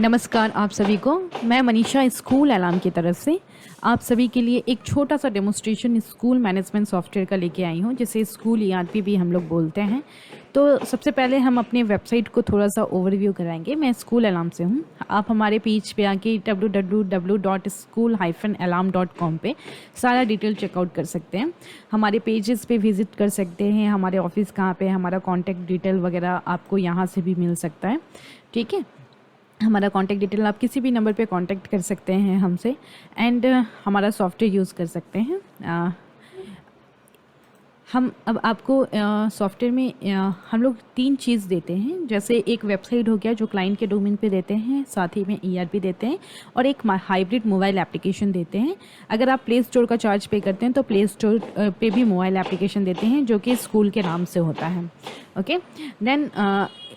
नमस्कार आप सभी को। मैं मनीषा स्कूल अलार्म की तरफ से आप सभी के लिए एक छोटा सा डेमोस्ट्रेशन स्कूल मैनेजमेंट सॉफ्टवेयर का लेके आई हूँ, जिसे स्कूल ईआरपी भी हम लोग बोलते हैं। तो सबसे पहले हम अपने वेबसाइट को थोड़ा सा ओवरव्यू कराएंगे। मैं स्कूल अलार्म से हूँ। आप हमारे पेज पे आके www.school-alarm.com पे सारा डिटेल चेकआउट कर सकते हैं। हमारे पेजेस पे विजिट कर सकते हैं। हमारे ऑफिस कहाँ पे, हमारा कॉन्टैक्ट डिटेल वगैरह आपको यहाँ से भी मिल सकता है। ठीक है, हमारा कॉन्टैक्ट डिटेल आप किसी भी नंबर पे कांटेक्ट कर सकते हैं हमसे, एंड हमारा सॉफ्टवेयर यूज़ कर सकते हैं। हम अब आपको सॉफ्टवेयर में हम लोग 3 चीज़ देते हैं। जैसे एक वेबसाइट हो गया जो क्लाइंट के डोमेन पे देते हैं, साथ ही में ईआरपी देते हैं, और एक हाइब्रिड मोबाइल एप्लीकेशन देते हैं। अगर आप प्ले स्टोर का चार्ज पे करते हैं तो प्ले स्टोर पे भी मोबाइल एप्लीकेशन देते हैं जो कि स्कूल के नाम से होता है। ओके, देन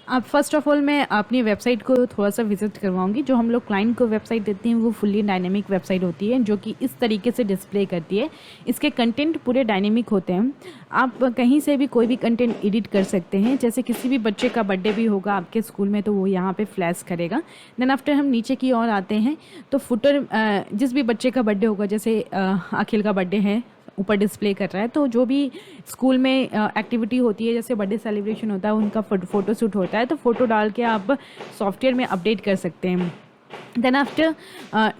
आप फर्स्ट ऑफ ऑल मैं अपनी वेबसाइट को थोड़ा सा विजिट करवाऊंगी। जो हम लोग क्लाइंट को वेबसाइट देते हैं वो फुल्ली डायनेमिक वेबसाइट होती है, जो कि इस तरीके से डिस्प्ले करती है। इसके कंटेंट पूरे डायनेमिक होते हैं। आप कहीं से भी कोई भी कंटेंट एडिट कर सकते हैं। जैसे किसी भी बच्चे का बर्थडे भी होगा आपके स्कूल में तो वो यहाँ पे फ्लैश करेगा। देन आफ्टर हम नीचे की ओर आते हैं तो फुटर जिस भी बच्चे का बर्थडे होगा, जैसे अखिल का बर्थडे है, ऊपर डिस्प्ले कर रहा है, तो जो भी स्कूल में एक्टिविटी होती है, जैसे बर्थडे सेलिब्रेशन होता है, उनका फ़ोटो शूट होता है, तो फ़ोटो डाल के आप सॉफ्टवेयर में अपडेट कर सकते हैं। देन आफ्टर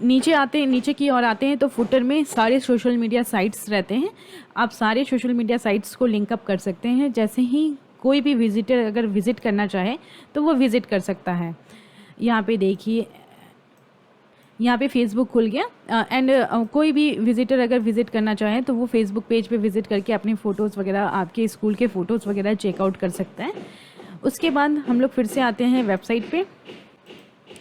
नीचे की ओर आते हैं तो फुटर में सारे सोशल मीडिया साइट्स रहते हैं। आप सारे सोशल मीडिया साइट्स को लिंकअप कर सकते हैं। जैसे ही कोई भी विजिटर अगर विज़िट करना चाहे तो वो विज़िट कर सकता है। यहाँ पे देखिए, यहाँ पे फेसबुक खुल गया, एंड कोई भी विजिटर अगर विज़िट करना चाहे तो वो फेसबुक पेज पे विज़िट करके अपने फ़ोटोज़ वगैरह, आपके स्कूल के फ़ोटोज़ वगैरह चेकआउट कर सकते हैं। उसके बाद हम लोग फिर से आते हैं वेबसाइट पे,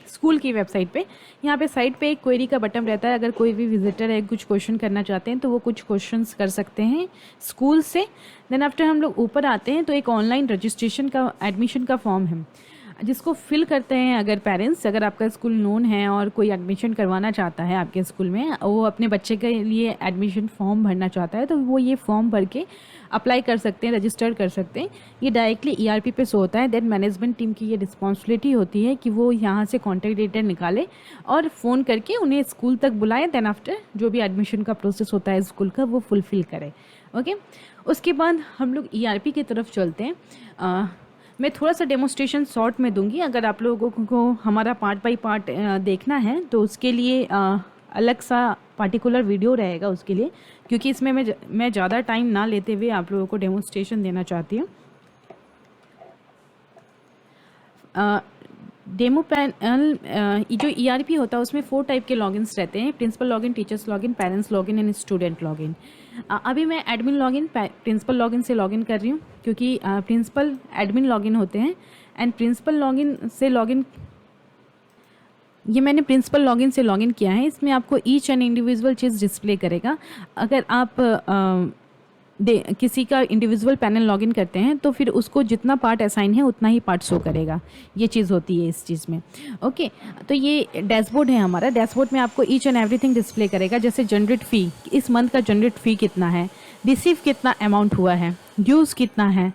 स्कूल की वेबसाइट पे। यहाँ पे साइड पे एक क्वेरी का बटन रहता है। अगर कोई भी विजिटर है कुछ क्वेश्चन करना चाहते हैं तो वो कुछ क्वेश्चंस कर सकते हैं स्कूल से। देन आफ्टर हम लोग ऊपर आते हैं तो एक ऑनलाइन रजिस्ट्रेशन का एडमिशन का फॉर्म है, जिसको फिल करते हैं अगर पेरेंट्स, अगर आपका स्कूल नोन है और कोई एडमिशन करवाना चाहता है आपके स्कूल में, वो अपने बच्चे के लिए एडमिशन फॉर्म भरना चाहता है, तो वो ये फॉर्म भर के अप्लाई कर सकते हैं, रजिस्टर कर सकते हैं। ये डायरेक्टली ईआरपी पे शो होता है। देन मैनेजमेंट टीम की ये रिस्पॉन्सिबिलिटी होती है कि वो यहाँ से कॉन्टैक्ट डिटेल निकाले और फ़ोन करके उन्हें स्कूल तक बुलाएं। देन आफ्टर जो भी एडमिशन का प्रोसेस होता है स्कूल का वो फुलफ़िल करें। ओके, उसके बाद हम लोग ईआरपी की तरफ चलते हैं। मैं थोड़ा सा डेमोस्ट्रेशन शॉर्ट में दूंगी। अगर आप लोगों को हमारा पार्ट बाय पार्ट देखना है तो उसके लिए अलग सा पार्टिकुलर वीडियो रहेगा उसके लिए, क्योंकि इसमें मैं ज़्यादा टाइम ना लेते हुए आप लोगों को डेमोस्ट्रेशन देना चाहती हूँ। डेमो पैनल जो ईआरपी होता है उसमें 4 टाइप के लॉगिन्स रहते हैं: principal login, teachers login, parents login and student login. अभी मैं एडमिन लॉगिन प्रिंसिपल लॉगिन से लॉगिन कर रही हूँ, क्योंकि प्रिंसिपल एडमिन लॉगिन होते हैं। एंड प्रिंसिपल लॉगिन से लॉगिन, ये मैंने प्रिंसिपल लॉगिन से लॉगिन किया है। इसमें आपको each and individual cheese display करेगा। अगर आप किसी का इंडिविजुअल पैनल लॉगिन करते हैं तो फिर उसको जितना पार्ट असाइन है उतना ही पार्ट शो करेगा। ये चीज़ होती है इस चीज़ में। ओके, तो ये डैशबोर्ड है हमारा। डैशबोर्ड में आपको ईच एंड एवरीथिंग डिस्प्ले करेगा। जैसे जनरेट फ़ी, इस मंथ का जनरेट फ़ी कितना है, रिसीव कितना अमाउंट हुआ है, ड्यूज़ कितना है,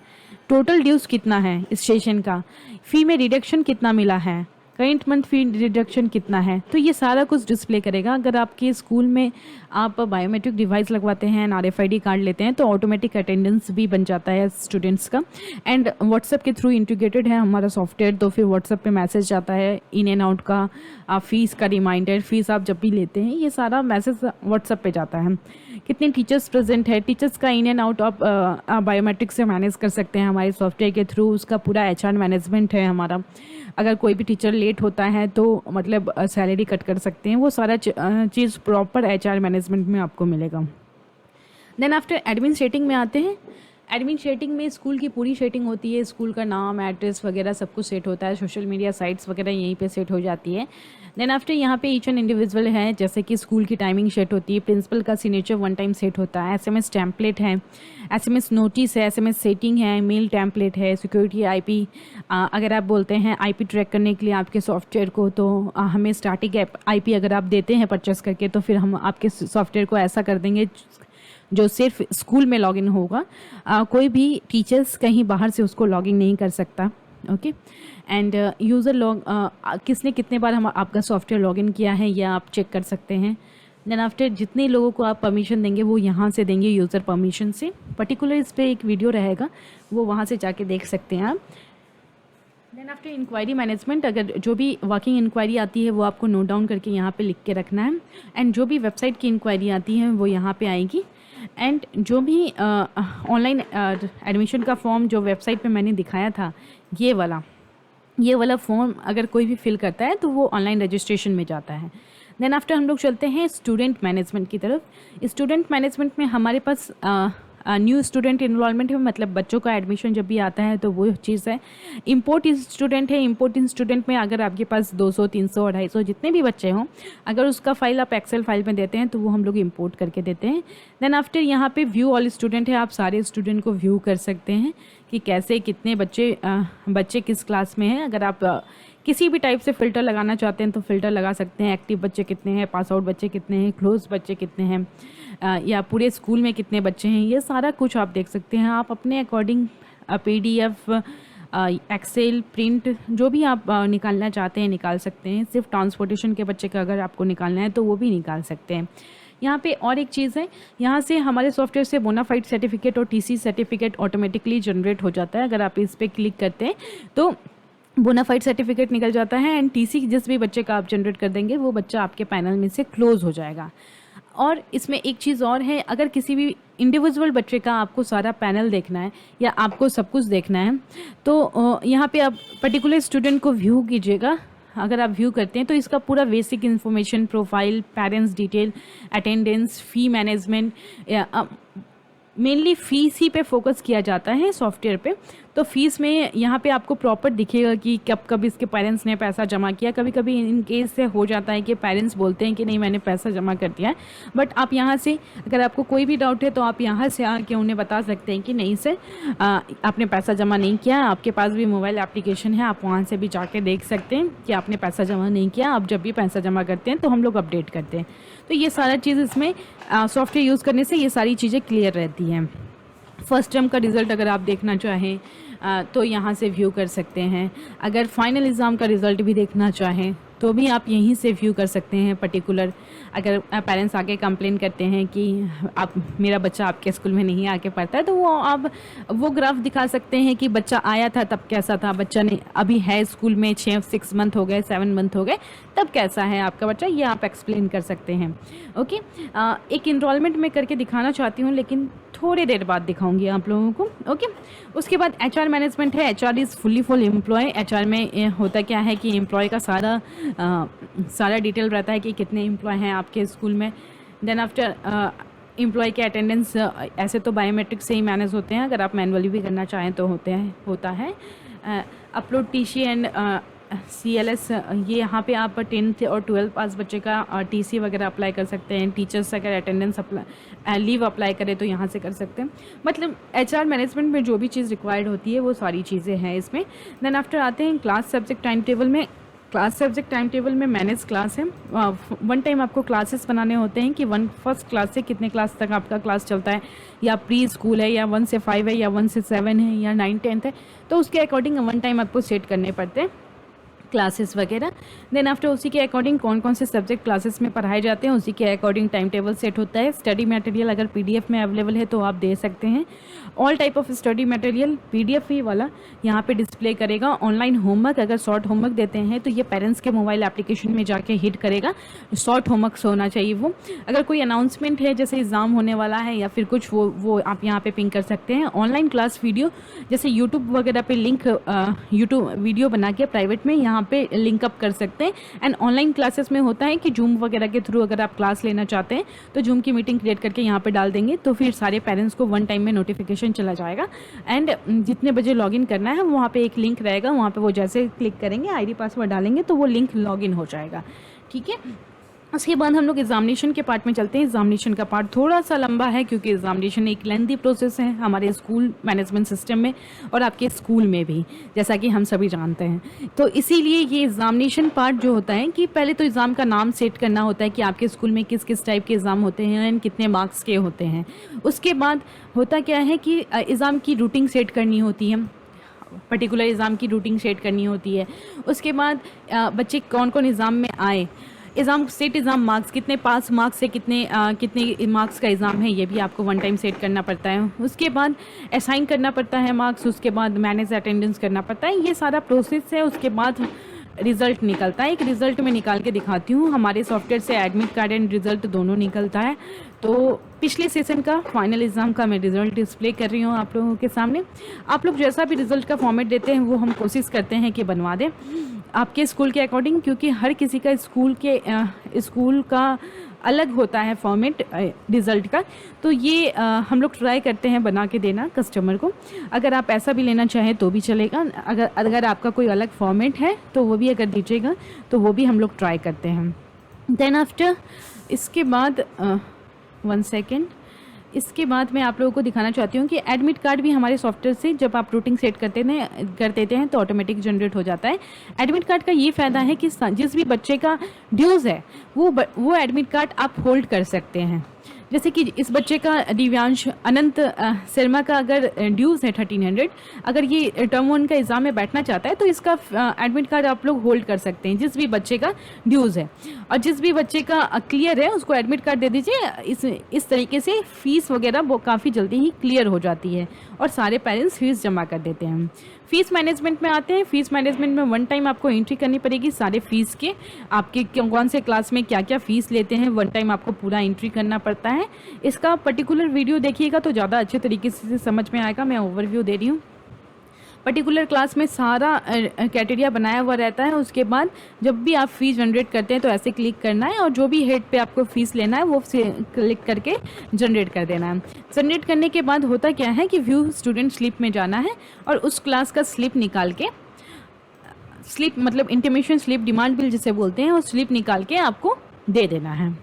टोटल ड्यूज़ कितना है इस सेशन का, फ़ी में रिडक्शन कितना मिला है, करेंट मंथ फी रिडक्शन कितना है। तो ये सारा कुछ डिस्प्ले करेगा। अगर आपके स्कूल में आप बायोमेट्रिक डिवाइस लगवाते हैं, RFID कार्ड लेते हैं, तो ऑटोमेटिक अटेंडेंस भी बन जाता है स्टूडेंट्स का। एंड व्हाट्सएप के थ्रू इंटीग्रेटेड है हमारा सॉफ्टवेयर, तो फिर व्हाट्सएप पे मैसेज आता है इन एंड आउट का, फीस का रिमाइंडर, फीस आप जब भी लेते हैं ये सारा मैसेज व्हाट्सएप पे जाता है। कितने टीचर्स प्रेजेंट है, टीचर्स का इन एंड आउट आप बायोमेट्रिक से मैनेज कर सकते हैं हमारे सॉफ्टवेयर के थ्रू। उसका पूरा HR मैनेजमेंट है हमारा। अगर कोई भी टीचर लेट होता है तो मतलब सैलरी कट कर सकते हैं। वो सारा चीज़ प्रॉपर HR मैनेजमेंट में आपको मिलेगा। देन आफ्टर एडमिन सेटिंग में आते हैं। एडमिन सेटिंग में स्कूल की पूरी सेटिंग होती है। स्कूल का नाम, एड्रेस वगैरह सब कुछ सेट होता है। सोशल मीडिया साइट्स वगैरह यहीं पे सेट हो जाती है। देन आफ्टर यहाँ पे ईच एंड इंडिविजुअल है, जैसे कि स्कूल की टाइमिंग सेट होती है, प्रिंसिपल का सिग्नेचर 1 टाइम सेट होता है, SMS टेम्पलेट है, SMS नोटिस है, SMS सेटिंग है, मेल टेम्पलेट है, सिक्योरिटी IP। अगर आप बोलते हैं IP ट्रैक करने के लिए आपके सॉफ्टवेयर को, तो हमें स्टैटिक IP अगर आप देते हैं परचेस करके, तो फिर हम आपके सॉफ्टवेयर को ऐसा कर देंगे जो सिर्फ स्कूल में लॉगिन होगा। कोई भी टीचर्स कहीं बाहर से उसको लॉगिन नहीं कर सकता। ओके। एंड यूज़र लॉग किसने कितने बार हम आपका सॉफ्टवेयर लॉगिन किया है यह आप चेक कर सकते हैं। देन आफ्टर जितने लोगों को आप परमिशन देंगे वो यहाँ से देंगे यूज़र परमिशन से। पर्टिकुलर इस पर एक वीडियो रहेगा, वो वहाँ से जाके देख सकते हैं आप। देन आफ्टर इंक्वायरी मैनेजमेंट, अगर जो भी वर्किंग इंक्वायरी आती है वो आपको नोट डाउन करके यहाँ पे लिख के रखना है। एंड जो भी वेबसाइट की इंक्वायरी आती है वो यहाँ पे आएगी। एंड जो भी ऑनलाइन एडमिशन का फॉर्म जो वेबसाइट पे मैंने दिखाया था, ये वाला फॉर्म अगर कोई भी फिल करता है तो वो ऑनलाइन रजिस्ट्रेशन में जाता है। देन आफ्टर हम लोग चलते हैं स्टूडेंट मैनेजमेंट की तरफ। स्टूडेंट मैनेजमेंट में हमारे पास न्यू स्टूडेंट इनरोलमेंट है, मतलब बच्चों का एडमिशन जब भी आता है तो वो चीज़ है। इम्पोर्ट स्टूडेंट है, इम्पोर्ट स्टूडेंट में अगर आपके पास 200, 300, 250 जितने भी बच्चे हों, अगर उसका फाइल आप एक्सेल फाइल में देते हैं तो वो हम लोग इम्पोर्ट करके देते हैं। देन आफ्टर यहाँ पे व्यू ऑल स्टूडेंट है, आप सारे स्टूडेंट को व्यू कर सकते हैं कि कैसे कितने बच्चे किस क्लास में हैं। अगर आप किसी भी टाइप से फ़िल्टर लगाना चाहते हैं तो फ़िल्टर लगा सकते हैं। एक्टिव बच्चे कितने हैं, पास आउट बच्चे कितने हैं, क्लोज बच्चे कितने हैं, या पूरे स्कूल में कितने बच्चे हैं, ये सारा कुछ आप देख सकते हैं। आप अपने अकॉर्डिंग PDF, एक्सेल, प्रिंट जो भी आप निकालना चाहते हैं निकाल सकते हैं। सिर्फ ट्रांसपोर्टेशन के बच्चे का अगर आपको निकालना है तो वो भी निकाल सकते हैं। यहाँ पे और एक चीज़ है, यहाँ से हमारे सॉफ्टवेयर से बोनाफाइड सर्टिफिकेट और TC सर्टिफिकेट ऑटोमेटिकली जनरेट हो जाता है। अगर आप इस पर क्लिक करते हैं तो बोनाफाइड सर्टिफिकेट निकल जाता है। एंड TC जिस भी बच्चे का आप जनरेट कर देंगे वो बच्चा आपके पैनल में से क्लोज हो जाएगा। और इसमें एक चीज़ और है, अगर किसी भी इंडिविजुअल बच्चे का आपको सारा पैनल देखना है या आपको सब कुछ देखना है तो यहाँ पे आप पर्टिकुलर स्टूडेंट को व्यू कीजिएगा। अगर आप व्यू करते हैं तो इसका पूरा basic information, profile, parents detail, attendance, fee management, mainly fees ही पे फोकस किया जाता है सॉफ्टवेयर पे। तो फीस में यहाँ पे आपको प्रॉपर दिखेगा कि कब कब इसके पेरेंट्स ने पैसा जमा किया। कभी कभी इन केस से हो जाता है कि पेरेंट्स बोलते हैं कि नहीं मैंने पैसा जमा कर दिया है, बट आप यहाँ से अगर आपको कोई भी डाउट है तो आप यहाँ से आके उन्हें बता सकते हैं कि नहीं सर आपने पैसा जमा नहीं किया। आपके पास भी मोबाइल एप्लीकेशन है, आप वहाँ से भी जाके देख सकते हैं कि आपने पैसा जमा नहीं किया। आप जब भी पैसा जमा करते हैं तो हम लोग अपडेट करते हैं। तो ये सारा चीज़ इसमें सॉफ्टवेयर यूज़ करने से ये सारी चीज़ें क्लियर रहती हैं। फर्स्ट टर्म का रिज़ल्ट अगर आप देखना चाहें तो यहाँ से व्यू कर सकते हैं। अगर फाइनल एग्ज़ाम का रिज़ल्ट भी देखना चाहें तो भी आप यहीं से व्यू कर सकते हैं। पर्टिकुलर अगर पेरेंट्स आके कंप्लेन करते हैं कि आप मेरा बच्चा आपके स्कूल में नहीं आके पढ़ता है तो वो आप वो ग्राफ दिखा सकते हैं कि बच्चा आया था तब कैसा था, बच्चा ने अभी है स्कूल में 6 मंथ हो गए, 7 मंथ हो गए, तब कैसा है आपका बच्चा, ये आप एक्सप्लेन कर सकते हैं। ओके, एक इनरोलमेंट में करके दिखाना चाहती हूँ लेकिन थोड़ी देर बाद दिखाऊंगी आप लोगों को। ओके, उसके बाद HR मैनेजमेंट है। HR is full employ. HR में होता क्या है कि एम्प्लॉय का सारा डिटेल रहता है कि कितने एम्प्लॉय हैं आपके स्कूल में। देन आफ्टर एम्प्लॉय के अटेंडेंस ऐसे तो बायोमेट्रिक से ही मैनेज होते हैं, अगर आप मैनुअली भी करना चाहें तो होता है। अपलोड TC एंड CLS, ये यहाँ पे आप 10th और 12th पास बच्चे का TC वगैरह अप्लाई कर सकते हैं। टीचर्स अगर अटेंडेंस लीव अप्लाई करें तो यहाँ से कर सकते हैं। मतलब HR मैनेजमेंट में जो भी चीज़ रिक्वायर्ड होती है वो सारी चीज़ें हैं इसमें। देन आफ्टर आते हैं क्लास सब्जेक्ट टाइम टेबल में। क्लास सब्जेक्ट टाइम टेबल में मैनेज क्लास है। वन टाइम आपको क्लासेस बनाने होते हैं कि फर्स्ट क्लास से कितने क्लास तक आपका क्लास चलता है, या प्री स्कूल है, या 1 से 5 है, या 1 से 7 है, या 9, 10th है, तो उसके अकॉर्डिंग वन टाइम आपको सेट करने पड़ते हैं क्लासेस वगैरह। देन आफ्टर उसी के अकॉर्डिंग कौन कौन से सब्जेक्ट क्लासेस में पढ़ाए जाते हैं उसी के अकॉर्डिंग टाइम टेबल सेट होता है। स्टडी मटेरियल अगर PDF में अवेलेबल है तो आप दे सकते हैं। All type of study material PDF ही वाला यहाँ पे डिस्प्ले करेगा। ऑनलाइन होमवर्क अगर शॉर्ट होमवर्क देते हैं तो ये पेरेंट्स के मोबाइल एप्लीकेशन में जाके हिट करेगा। शॉर्ट होमवर्क होना चाहिए वो। अगर कोई अनाउंसमेंट है जैसे एग्ज़ाम होने वाला है या फिर कुछ, वो आप यहाँ पे पिंग कर सकते हैं। ऑनलाइन क्लास वीडियो जैसे यूट्यूब वगैरह पे लिंक यूट्यूब वीडियो बना के प्राइवेट में यहाँ पे लिंक अप कर सकते हैं। एंड ऑनलाइन क्लासेस में होता है कि जूम वगैरह के थ्रू अगर आप क्लास लेना चाहते हैं तो जूम की मीटिंग क्रिएट करके यहाँ पे डाल देंगे तो फिर सारे पेरेंट्स को वन टाइम में नोटिफिकेशन चला जाएगा। एंड जितने बजे लॉगिन करना है वहाँ पे एक लिंक रहेगा, वहाँ पे वो जैसे क्लिक करेंगे ID पासवर्ड डालेंगे तो वो लिंक लॉगिन हो जाएगा। ठीक है, उसके बाद हम लोग एग्जामिनेशन के पार्ट में चलते हैं। एग्जामिनेशन का पार्ट थोड़ा सा लंबा है क्योंकि एग्जामिनेशन एक लेंथी प्रोसेस है हमारे स्कूल मैनेजमेंट सिस्टम में और आपके स्कूल में भी, जैसा कि हम सभी जानते हैं। तो इसीलिए ये एग्जामिनेशन पार्ट जो होता है कि पहले तो एग्ज़ाम का नाम सेट करना होता है कि आपके स्कूल में किस किस टाइप के एग्ज़ाम होते हैं एंड कितने मार्क्स के होते हैं। उसके बाद होता क्या है कि एग्ज़ाम की रूटीन सेट करनी होती है। पर्टिकुलर एग्ज़ाम की रूटीन सेट करनी होती है। उसके बाद बच्चे कौन कौन एग्ज़ाम में आए, एग्ज़ाम स्टेट एग्ज़ाम मार्क्स कितने पास मार्क्स से कितने मार्क्स का एग्ज़ाम है, ये भी आपको वन टाइम सेट करना पड़ता है। उसके बाद असाइन करना पड़ता है मार्क्स, उसके बाद मैनेज अटेंडेंस करना पड़ता है। ये सारा प्रोसेस है। उसके बाद रिज़ल्ट निकलता है। एक रिज़ल्ट मैं निकाल के दिखाती हूँ। हमारे सॉफ्टवेयर से एडमिट कार्ड एंड रिज़ल्ट दोनों निकलता है। तो पिछले सेशन का फाइनल एग्ज़ाम का मैं रिज़ल्ट डिस्प्ले कर रही हूँ आप लोगों के सामने। आप लोग जैसा भी रिज़ल्ट का फॉर्मेट देते हैं वो हम कोशिश करते हैं कि बनवा दें आपके स्कूल के अकॉर्डिंग, क्योंकि हर किसी का स्कूल का अलग होता है फॉर्मेट रिज़ल्ट का। तो ये हम लोग ट्राई करते हैं बना के देना कस्टमर को। अगर आप ऐसा भी लेना चाहें तो भी चलेगा। अगर आपका कोई अलग फॉर्मेट है तो वो भी अगर दीजिएगा तो वो भी हम लोग ट्राई करते हैं। देन आफ्टर इसके बाद 1 सेकेंड, इसके बाद मैं आप लोगों को दिखाना चाहती हूँ कि एडमिट कार्ड भी हमारे सॉफ्टवेयर से जब आप रूटिंग सेट कर देते हैं तो ऑटोमेटिक जनरेट हो जाता है। एडमिट कार्ड का ये फ़ायदा है कि जिस भी बच्चे का ड्यूज़ है वो एडमिट कार्ड आप होल्ड कर सकते हैं। जैसे कि इस बच्चे का दिव्यांश अनंत शर्मा का अगर ड्यूज़ है 1300, अगर ये टर्म 1 का एग्ज़ाम में बैठना चाहता है तो इसका एडमिट कार्ड आप लोग होल्ड कर सकते हैं जिस भी बच्चे का ड्यूज़ है। और जिस भी बच्चे का क्लियर है उसको एडमिट कार्ड दे दीजिए। इस तरीके से फ़ीस वगैरह वो काफ़ी जल्दी ही क्लियर हो जाती है और सारे पेरेंट्स फीस जमा कर देते हैं। फ़ीस मैनेजमेंट में आते हैं। फ़ीस मैनेजमेंट में वन टाइम आपको एंट्री करनी पड़ेगी सारे फ़ीस के, आपके कौन से क्लास में क्या क्या फ़ीस लेते हैं, वन टाइम आपको पूरा एंट्री करना पड़ता है। इसका पर्टिकुलर वीडियो देखिएगा तो ज़्यादा अच्छे तरीके से समझ में आएगा। मैं ओवरव्यू दे रही हूँ। पर्टिकुलर क्लास में सारा क्राइटेरिया बनाया हुआ रहता है। उसके बाद जब भी आप फ़ीस जनरेट करते हैं तो ऐसे क्लिक करना है और जो भी हेड पे आपको फ़ीस लेना है वो क्लिक करके जनरेट कर देना है। जनरेट करने के बाद होता क्या है कि व्यू स्टूडेंट स्लिप में जाना है और उस क्लास का स्लिप निकाल के, स्लिप मतलब इंटीमेशन स्लिप, डिमांड बिल जिसे बोलते हैं, वो स्लिप निकाल के आपको दे देना है।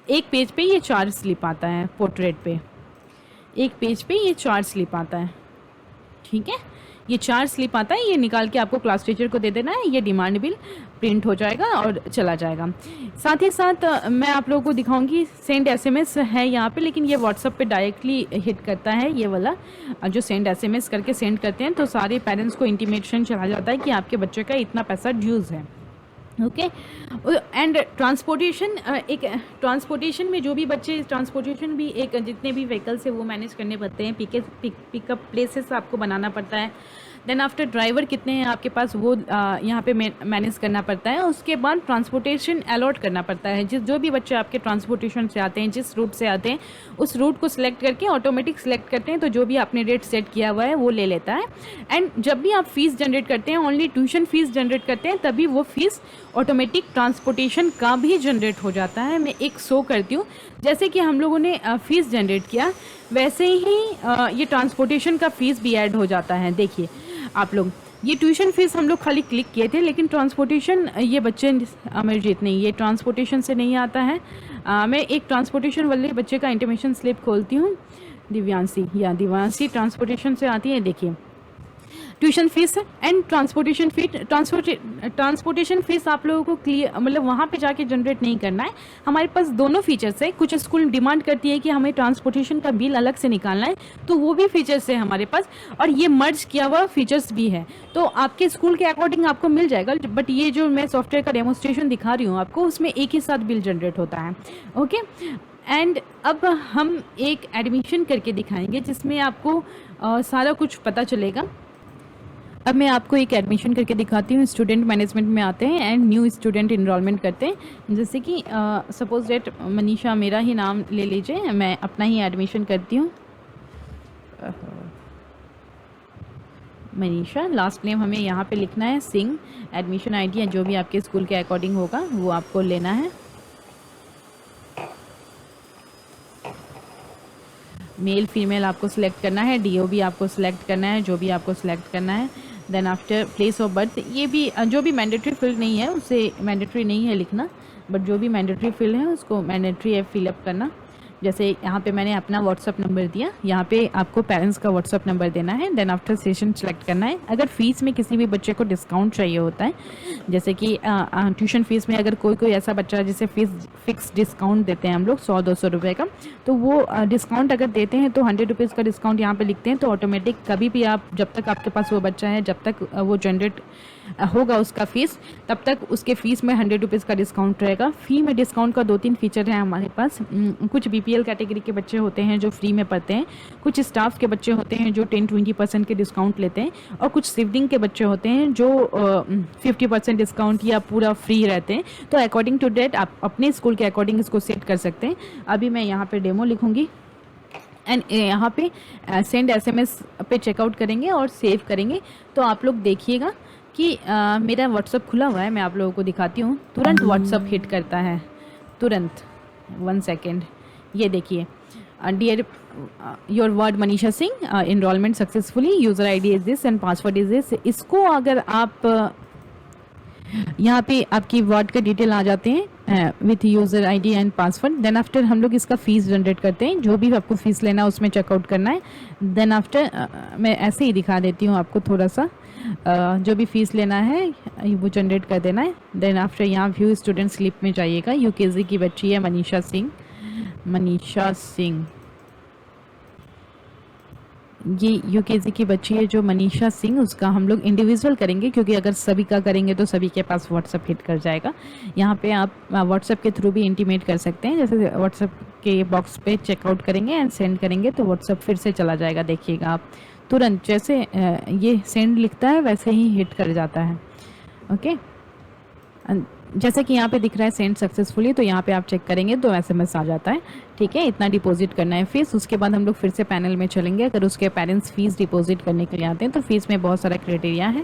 एक पेज पे ये 4 स्लिप आता है। पोर्ट्रेट पे एक पेज पे ये 4 स्लिप आता है। ठीक है, ये 4 स्लिप आता है। ये निकाल के आपको क्लास टीचर को दे देना है। ये डिमांड बिल प्रिंट हो जाएगा और चला जाएगा। साथ ही साथ मैं आप लोगों को दिखाऊंगी सेंड एसएमएस है यहाँ पे, लेकिन ये व्हाट्सएप पे डायरेक्टली हिट करता है। ये वाला जो सेंड एसएमएस करके सेंड करते हैं तो सारे पेरेंट्स को इंटीमेशन चला जाता है कि आपके बच्चे का इतना पैसा ड्यूज़ है। ओके। एंड ट्रांसपोर्टेशन, एक ट्रांसपोर्टेशन में जो भी बच्चे ट्रांसपोर्टेशन भी एक जितने भी व्हीकल्स है वो मैनेज करने पड़ते हैं। पिकअप प्लेसेस आपको बनाना पड़ता है। देन आफ्टर ड्राइवर कितने हैं आपके पास वो यहाँ पे मैनेज करना पड़ता है। उसके बाद ट्रांसपोर्टेशन अलॉट करना पड़ता है। जो भी बच्चे आपके ट्रांसपोर्टेशन से आते हैं, जिस रूट से आते हैं उस रूट को सिलेक्ट करके ऑटोमेटिक सिलेक्ट करते हैं तो जो भी आपने रेट सेट किया हुआ है वो ले लेता है। एंड जब भी आप फीस जनरेट करते हैं, ओनली ट्यूशन फीस जनरेट करते हैं, तभी वो फीस ऑटोमेटिक ट्रांसपोर्टेशन का भी जनरेट हो जाता है। मैं एक शो करती हूँ। जैसे कि हम लोगों ने फ़ीस जनरेट किया वैसे ही ये ट्रांसपोर्टेशन का फ़ीस भी ऐड हो जाता है। देखिए आप लोग, ये ट्यूशन फीस हम लोग खाली क्लिक किए थे, लेकिन ट्रांसपोर्टेशन ये बच्चे अमरजीत नहीं, ये ट्रांसपोर्टेशन से नहीं आता है। मैं एक ट्रांसपोर्टेशन वाले बच्चे का इंटीमेशन स्लिप खोलती हूँ। दिव्यांशी ट्रांसपोर्टेशन से आती है। देखिए tuition fees and transportation fees आप लोगों को क्लियर मतलब वहाँ पे जाके जनरेट नहीं करना है। हमारे पास दोनों फीचर्स है। कुछ स्कूल डिमांड करती है कि हमें ट्रांसपोर्टेशन का बिल अलग से निकालना है, तो वो भी फीचर्स है हमारे पास, और ये मर्ज किया हुआ फीचर्स भी है। तो आपके स्कूल के अकॉर्डिंग आपको मिल जाएगा। बट ये जो मैं सॉफ्टवेयर का डेमोस्ट्रेशन दिखा रही हूँ आपको, उसमें एक ही साथ बिल जनरेट होता है। ओके। एंड अब हम एक एडमिशन करके दिखाएंगे जिसमें आपको सारा कुछ पता चलेगा। अब मैं आपको एक एडमिशन करके दिखाती हूँ। स्टूडेंट मैनेजमेंट में आते हैं एंड न्यू स्टूडेंट इनरोलमेंट करते हैं। जैसे कि सपोज डेट मनीषा मेरा ही नाम ले लीजिए, मैं अपना ही एडमिशन करती हूँ। मनीषा, लास्ट नेम हमें यहाँ पे लिखना है सिंह। एडमिशन आईडी जो भी आपके स्कूल के अकॉर्डिंग होगा वो आपको लेना है। मेल फीमेल आपको सिलेक्ट करना है। डीओ भी आपको सिलेक्ट करना है, जो भी आपको सिलेक्ट करना है। Then after place of birth, ये भी जो भी मैंडेटरी फील्ड नहीं है उसे मैंडेटरी नहीं है लिखना, बट जो भी मैंडेटरी फील्ड है उसको मैंडेटरी है फिलअप करना। जैसे यहाँ पे मैंने अपना व्हाट्सअप नंबर दिया, यहाँ पे आपको पेरेंट्स का व्हाट्सअप नंबर देना है, देन आफ्टर सेशन सेलेक्ट करना है। अगर फीस में किसी भी बच्चे को डिस्काउंट चाहिए होता है, जैसे कि ट्यूशन फीस में अगर कोई ऐसा बच्चा है जिसे फीस फिक्स डिस्काउंट देते हैं हम लोग 100-200 रुपये का, तो वो डिस्काउंट अगर देते हैं तो 100 रुपीज़ का डिस्काउंट यहाँ पे लिखते हैं, तो ऑटोमेटिक कभी भी आप, जब तक आपके पास वो बच्चा है, जब तक वो जनरेट होगा उसका फ़ीस, तब तक उसके फ़ीस में 100 रुपीज़ का डिस्काउंट रहेगा। फ़ी में डिस्काउंट का 2-3 फीचर हैं हमारे पास। कुछ बीपीएल कैटेगरी के बच्चे होते हैं जो फ्री में पढ़ते हैं, कुछ स्टाफ के बच्चे होते हैं जो 10-20% के डिस्काउंट लेते हैं, और कुछ सिबलिंग के बच्चे होते हैं जो 50% डिस्काउंट या पूरा फ्री रहते हैं। तो अकॉर्डिंग टू डेट आप अपने स्कूल के अकॉर्डिंग इसको सेट कर सकते हैं। अभी मैं यहाँ पर डेमो लिखूँगी एंड यहाँ पे सेंड SMS पे चेकआउट करेंगे और सेव करेंगे। तो आप लोग देखिएगा कि मेरा व्हाट्सअप खुला हुआ है, मैं आप लोगों को दिखाती हूँ। तुरंत व्हाट्सअप हिट करता है, तुरंत 1 सेकेंड। ये देखिए, dear your word Manisha Singh, enrolment successfully, user ID is this and password is this. इसको अगर आप यहाँ पे आपकी वर्ड का डिटेल आ जाते हैं with user ID and password. Then after हम लोग इसका फ़ीस जनरेट करते हैं, जो भी आपको फ़ीस लेना है उसमें चेकआउट करना है। देन आफ्टर मैं ऐसे ही दिखा देती हूँ आपको थोड़ा सा, जो भी फ़ीस लेना है वो जनरेट कर देना है। देन आफ्टर यहाँ व्यू स्टूडेंट स्लिप में जाइएगा। UKG की बच्ची है मनीषा सिंह, ये UKG की बच्ची है जो मनीषा सिंह, उसका हम लोग इंडिविजुअल करेंगे, क्योंकि अगर सभी का करेंगे तो सभी के पास व्हाट्सअप हिट कर जाएगा। यहाँ पे आप व्हाट्सअप के थ्रू भी इंटीमेट कर सकते हैं, जैसे व्हाट्सअप के बॉक्स पे चेकआउट करेंगे एंड सेंड करेंगे तो व्हाट्सअप फिर से चला जाएगा। देखिएगा आप तुरंत जैसे ये सेंड लिखता है वैसे ही हिट कर जाता है। ओके, जैसे कि यहाँ पे दिख रहा है सेंड सक्सेसफुली, तो यहाँ पे आप चेक करेंगे तो SMS आ जाता है। ठीक है, इतना डिपॉजिट करना है फीस। उसके बाद हम लोग फिर से पैनल में चलेंगे। अगर उसके पेरेंट्स फीस डिपॉजिट करने के लिए आते हैं तो फीस में बहुत सारा क्राइटेरिया है।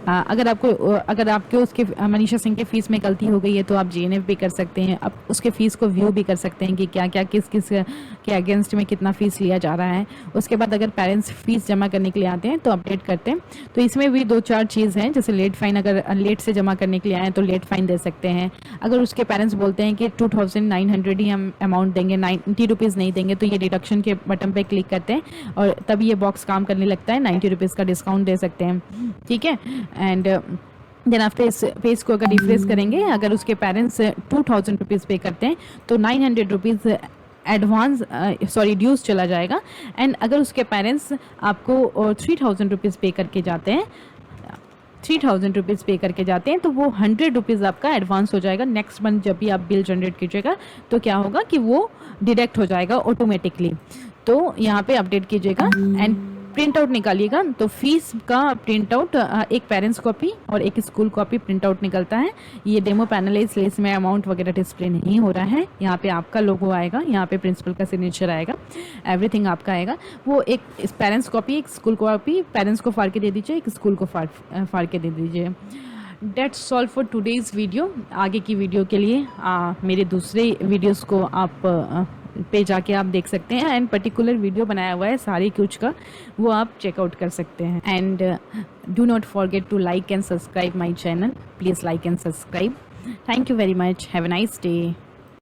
अगर आपके उसके मनीषा सिंह के फीस में गलती हो गई है तो आप GNF भी कर सकते हैं। आप उसके फीस को व्यू भी कर सकते हैं कि क्या क्या किस के अगेंस्ट में कितना फ़ीस लिया जा रहा है। उसके बाद अगर पेरेंट्स फीस जमा करने के लिए आते हैं तो अपडेट करते हैं। तो इसमें भी 2-4 चीज़ हैं, जैसे लेट फ़ाइन, अगर लेट से जमा करने के लिए आए तो लेट फ़ाइन दे सकते हैं। अगर उसके पेरेंट्स बोलते हैं कि 2900 ही हम अमाउंट देंगे, 90 रुपीज़ नहीं देंगे, तो ये डिडक्शन के बटन पे क्लिक करते हैं और तब ये बॉक्स काम करने लगता है। 90 रुपीज़ का डिस्काउंट दे सकते हैं। ठीक है, एंड देन आफ्टर इस पेज को अगर रिफ्रेश करेंगे, अगर उसके पेरेंट्स 2000 रुपीज़ पे करते हैं तो 900 रुपीज़ एडवांस ड्यूज चला जाएगा। एंड अगर उसके पेरेंट्स आपको 3000 रुपीज़ पे करके जाते हैं, 3000 रुपीज़ पे करके जाते हैं, तो वो 100 रुपीज़ आपका एडवांस हो जाएगा। नेक्स्ट मंथ जब भी आप बिल जनरेट कीजिएगा तो क्या होगा कि वो डिडक्ट हो जाएगा ऑटोमेटिकली। तो यहाँ पे अपडेट कीजिएगा एंड प्रिंट आउट निकालिएगा। तो फीस का प्रिंट आउट, एक पेरेंट्स कॉपी और एक स्कूल कॉपी प्रिंट आउट निकलता है। ये डेमो पैनल है इसलिए इसमें अमाउंट वगैरह डिस्प्ले नहीं हो रहा है। यहाँ पे आपका लोगो आएगा, यहाँ पे प्रिंसिपल का सिग्नेचर आएगा, एवरीथिंग आपका आएगा। वो एक पेरेंट्स कॉपी, एक स्कूल कॉपी, पेरेंट्स को फाड़ के दे दीजिए, एक स्कूल को फाड़ के दे दीजिए। That's all for today's video. आगे की वीडियो के लिए मेरे दूसरे वीडियोज़ को आप पे जाके आप देख सकते हैं एंड पर्टिकुलर वीडियो बनाया हुआ है सारी कुछ का, वो आप चेकआउट कर सकते हैं। And do not forget to like and subscribe my channel. Please like and subscribe. Thank you very much. Have a nice day.